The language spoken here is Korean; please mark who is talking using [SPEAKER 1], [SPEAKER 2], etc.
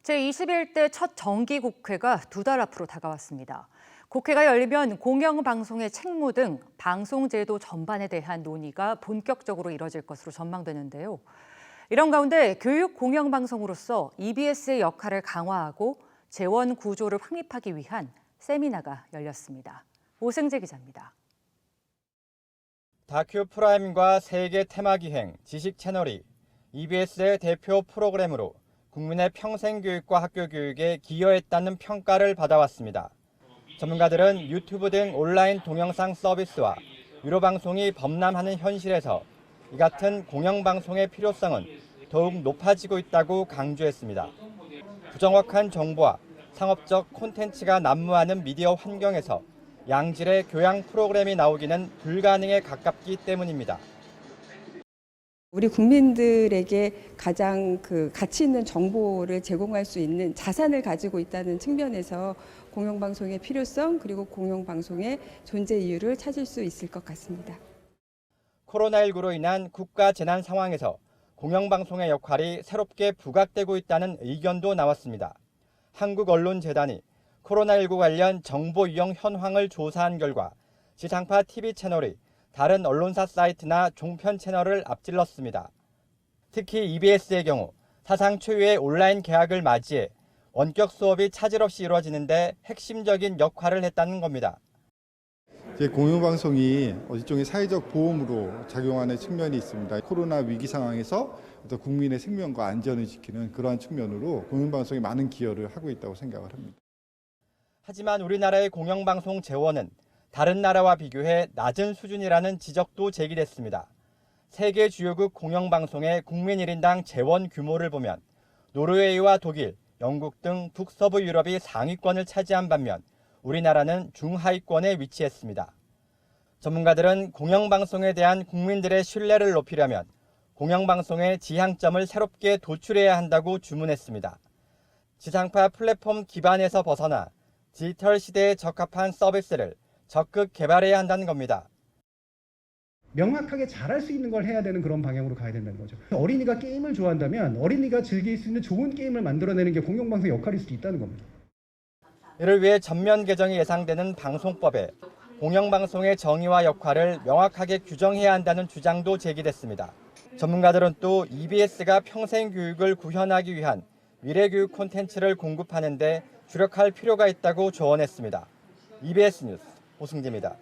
[SPEAKER 1] 제21대 첫 정기국회가 2달 앞으로 다가왔습니다. 국회가 열리면 공영방송의 책무 등 방송제도 전반에 대한 논의가 본격적으로 이뤄질 것으로 전망되는데요. 이런 가운데 교육 공영방송으로서 EBS의 역할을 강화하고 재원 구조를 확립하기 위한 세미나가 열렸습니다. 오승재 기자입니다.
[SPEAKER 2] 다큐 프라임과 세계 테마 기행, 지식 채널이 EBS의 대표 프로그램으로 국민의 평생 교육과 학교 교육에 기여했다는 평가를 받아왔습니다. 전문가들은 유튜브 등 온라인 동영상 서비스와 유료 방송이 범람하는 현실에서 이 같은 공영방송의 필요성은 더욱 높아지고 있다고 강조했습니다. 부정확한 정보와 상업적 콘텐츠가 난무하는 미디어 환경에서 양질의 교양 프로그램이 나오기는 불가능에 가깝기 때문입니다.
[SPEAKER 3] 우리 국민들에게 가장 가치 있는 정보를 제공할 수 있는 자산을 가지고 있다는 측면에서 공영방송의 필요성 그리고 공영방송의 존재 이유를 찾을 수 있을 것 같습니다.
[SPEAKER 2] 코로나19로 인한 국가 재난 상황에서 공영방송의 역할이 새롭게 부각되고 있다는 의견도 나왔습니다. 한국언론재단이 코로나19 관련 정보 유용 현황을 조사한 결과 지상파 TV 채널이 다른 언론사 사이트나 종편 채널을 앞질렀습니다. 특히 EBS의 경우 사상 초유의 온라인 개학을 맞이해 원격 수업이 차질 없이 이루어지는데 핵심적인 역할을 했다는 겁니다.
[SPEAKER 4] 공영방송이 일종의 사회적 보험으로 작용하는 측면이 있습니다. 코로나 위기 상황에서 국민의 생명과 안전을 지키는 그러한 측면으로 공영방송이 많은 기여를 하고 있다고 생각을 합니다.
[SPEAKER 2] 하지만 우리나라의 공영방송 재원은 다른 나라와 비교해 낮은 수준이라는 지적도 제기됐습니다. 세계 주요국 공영방송의 국민 1인당 재원 규모를 보면 노르웨이와 독일, 영국 등 북서부 유럽이 상위권을 차지한 반면 우리나라는 중하위권에 위치했습니다. 전문가들은 공영방송에 대한 국민들의 신뢰를 높이려면 공영방송의 지향점을 새롭게 도출해야 한다고 주문했습니다. 지상파 플랫폼 기반에서 벗어나 디지털 시대에 적합한 서비스를 적극 개발해야 한다는 겁니다.
[SPEAKER 5] 명확하게 잘할 수 있는 걸 해야 되는 그런 방향으로 가야 된다는 거죠. 어린이가 게임을 좋아한다면 어린이가 즐길 수 있는 좋은 게임을 만들어내는 게 공영방송의 역할일 수도 있다는 겁니다.
[SPEAKER 2] 이를 위해 전면 개정이 예상되는 방송법에 공영방송의 정의와 역할을 명확하게 규정해야 한다는 주장도 제기됐습니다. 전문가들은 또 EBS가 평생 교육을 구현하기 위한 미래교육 콘텐츠를 공급하는 데 주력할 필요가 있다고 조언했습니다. EBS 뉴스 오승재입니다.